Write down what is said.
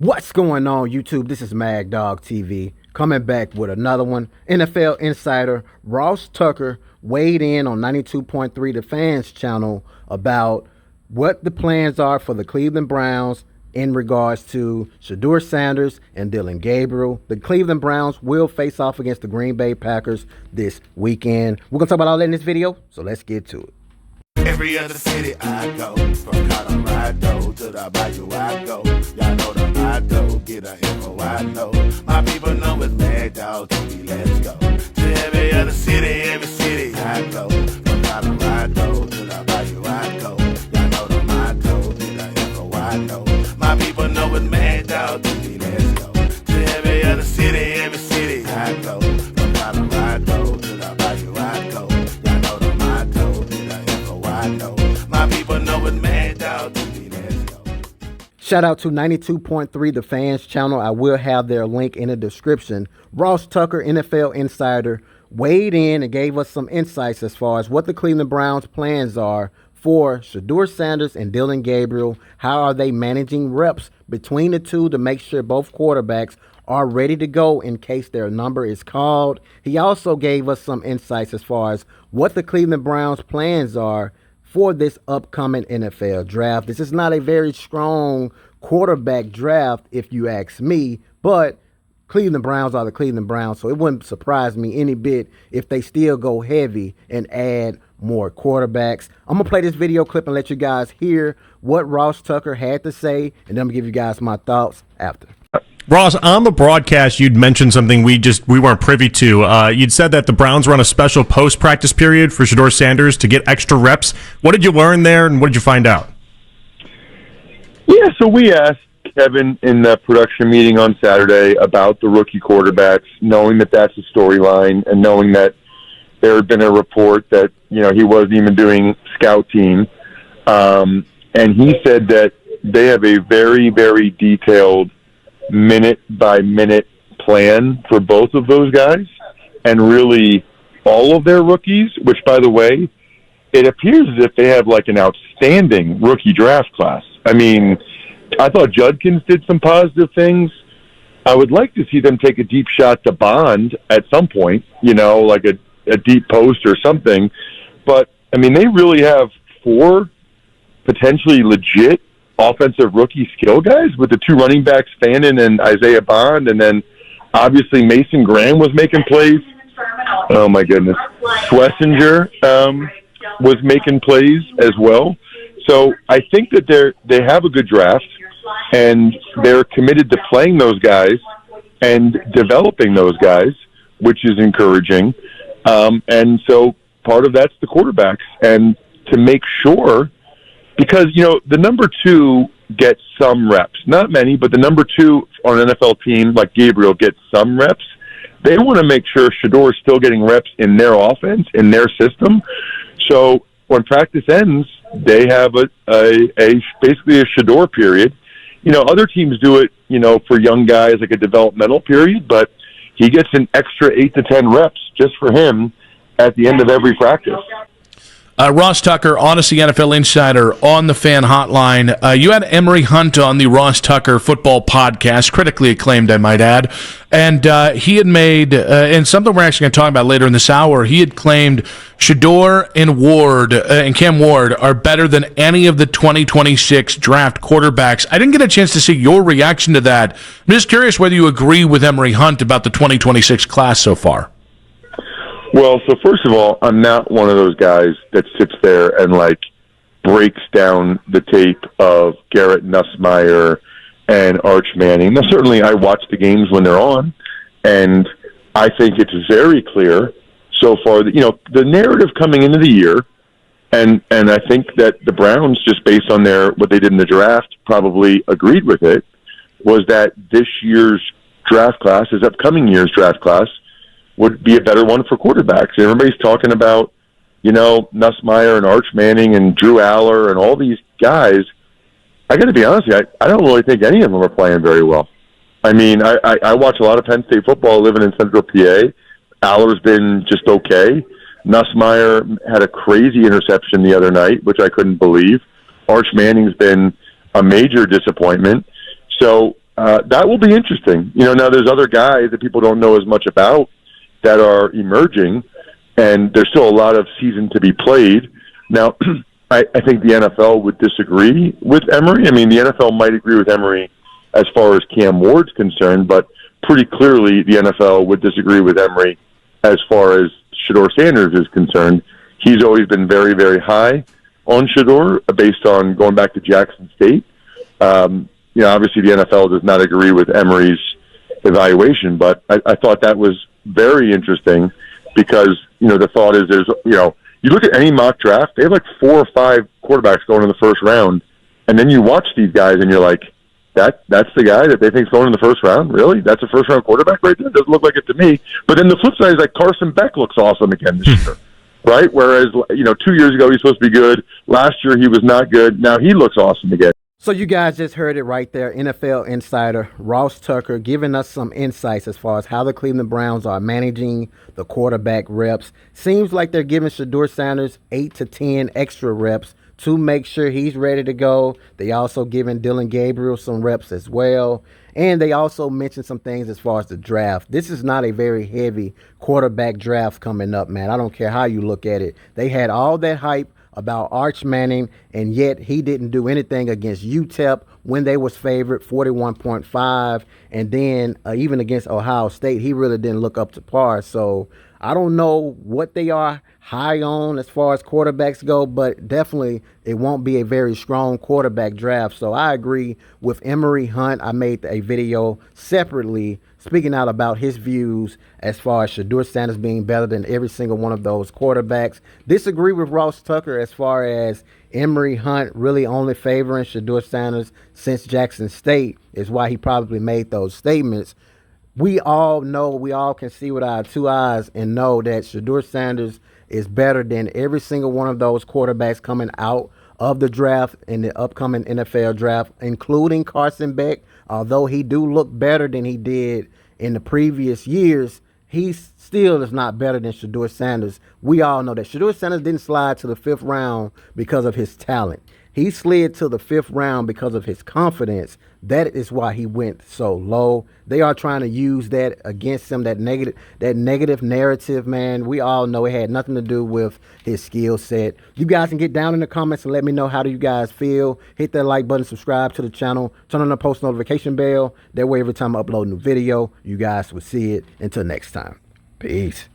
What's going on, YouTube? This is Mad Dog TV coming back with another one. NFL insider Ross Tucker weighed in on 92.3 The Fans channel about what the plans are for the Cleveland Browns in regards to Shedeur Sanders and Dillon Gabriel. The Cleveland Browns will face off against the Green Bay Packers this weekend. We're going to talk about all that in this video, so let's get to it. Every other city I go, from Colorado to the Bayou I go. Y'all know the motto, get a info I know. My people know it's Mad Dog TV, let's go. To every other city I go. From Colorado to the Bayou I go. Y'all know the motto, get a info I know. My people know it's Mad Dog TV, let's go. To every other city I go. From Colorado to the Bayou I go. Y'all know the motto, get a info I know. My people know it's Mad Dog TV, let's go. Shout out to 92.3 The Fans channel. I will have their link in the description. Ross Tucker, NFL insider, weighed in and gave us some insights as far as what the Cleveland Browns' plans are for Shedeur Sanders and Dillon Gabriel. How are they managing reps between the two to make sure both quarterbacks are ready to go in case their number is called? He also gave us some insights as far as what the Cleveland Browns' plans are for this upcoming NFL draft. This is not a very strong quarterback draft, if you ask me, but Cleveland Browns are the Cleveland Browns, so it wouldn't surprise me any bit if they still go heavy and add more quarterbacks. I'm going to play this video clip and let you guys hear what Ross Tucker had to say, and then I'm going to give you guys my thoughts after. Ross, on the broadcast, you'd mentioned something we weren't privy to. You'd said that the Browns run a special post-practice period for Shedeur Sanders to get extra reps. What did you learn there, and what did you find out? Yeah, so we asked Kevin in the production meeting on Saturday about the rookie quarterbacks, knowing that that's a storyline and knowing that there had been a report that, he wasn't even doing scout team. And he said that they have a very, very detailed minute-by-minute plan for both of those guys and really all of their rookies, which, by the way, it appears as if they have like an outstanding rookie draft class. I mean, I thought Judkins did some positive things. I would like to see them take a deep shot to Bond at some point, like a deep post or something. But, I mean, they really have four potentially legit offensive rookie skill guys with the two running backs, Fannin and Isaiah Bond, and then obviously Mason Graham was making plays. Oh, my goodness. Schlesinger was making plays as well. So I think that they have a good draft, and they're committed to playing those guys and developing those guys, which is encouraging. And so part of that's the quarterbacks. And to make sure, because, the number two gets some reps. Not many, but the number two on an NFL team like Gabriel gets some reps. They want to make sure Shedeur is still getting reps in their offense, in their system. So when practice ends, they have basically a Shedeur period. Other teams do it, for young guys, like a developmental period, but he gets an extra 8 to 10 reps just for him at the end of every practice. Ross Tucker, Odyssey NFL Insider on the Fan Hotline. You had Emery Hunt on the Ross Tucker Football Podcast, critically acclaimed, I might add. And he had made, and something we're actually going to talk about later in this hour, he had claimed Shedeur and Cam Ward are better than any of the 2026 draft quarterbacks. I didn't get a chance to see your reaction to that. I'm just curious whether you agree with Emery Hunt about the 2026 class so far. Well, so first of all, I'm not one of those guys that sits there and, breaks down the tape of Garrett Nussmeier and Arch Manning. Now, certainly I watch the games when they're on, and I think it's very clear so far that, the narrative coming into the year, and I think that the Browns, just based on what they did in the draft, probably agreed with it, was that this year's draft class, this upcoming year's draft class, would be a better one for quarterbacks. Everybody's talking about, Nussmeier and Arch Manning and Drew Aller and all these guys. I got to be honest with you, I don't really think any of them are playing very well. I mean, I watch a lot of Penn State football living in Central PA. Aller's been just okay. Nussmeier had a crazy interception the other night, which I couldn't believe. Arch Manning's been a major disappointment. So That will be interesting. Now there's other guys that people don't know as much about that are emerging, and there's still a lot of season to be played. Now, I think the NFL would disagree with Emory. I mean, the NFL might agree with Emory as far as Cam Ward's concerned, but pretty clearly the NFL would disagree with Emory as far as Shedeur Sanders is concerned. He's always been very, very high on Shedeur based on going back to Jackson State. Obviously the NFL does not agree with Emory's evaluation, but I thought that was very interesting because, the thought is you look at any mock draft, they have like 4 or 5 quarterbacks going in the first round, and then you watch these guys and you're like, that's the guy that they think's going in the first round? Really? That's a first-round quarterback right there? Doesn't look like it to me. But then the flip side is like Carson Beck looks awesome again this year, right? Whereas, 2 years ago he was supposed to be good. Last year he was not good. Now he looks awesome again. So you guys just heard it right there. NFL insider Ross Tucker giving us some insights as far as how the Cleveland Browns are managing the quarterback reps. Seems like they're giving Shedeur Sanders 8 to 10 extra reps to make sure he's ready to go. They also giving Dylan Gabriel some reps as well. And they also mentioned some things as far as the draft. This is not a very heavy quarterback draft coming up, man. I don't care how you look at it. They had all that hype about Arch Manning, and yet he didn't do anything against UTEP when they was favored 41.5, and then even against Ohio State, he really didn't look up to par. So I don't know what they are high on as far as quarterbacks go, but definitely it won't be a very strong quarterback draft. So I agree with Emory Hunt. I made a video separately speaking out about his views as far as Shedeur Sanders being better than every single one of those quarterbacks. Disagree with Ross Tucker as far as Emory Hunt really only favoring Shedeur Sanders since Jackson State is why he probably made those statements. We all know, we all can see with our 2 eyes and know that Shedeur Sanders is better than every single one of those quarterbacks coming out of the draft in the upcoming NFL draft, including Carson Beck. Although he do look better than he did in the previous years, he still is not better than Shedeur Sanders. We all know that Shedeur Sanders didn't slide to the 5th round because of his talent. He slid to the 5th round because of his confidence. That is why he went so low. They are trying to use that against him, that negative narrative, man. We all know it had nothing to do with his skill set. You guys can get down in the comments and let me know how do you guys feel. Hit that like button, subscribe to the channel, turn on the post notification bell. That way every time I upload a new video, you guys will see it. Until next time, peace.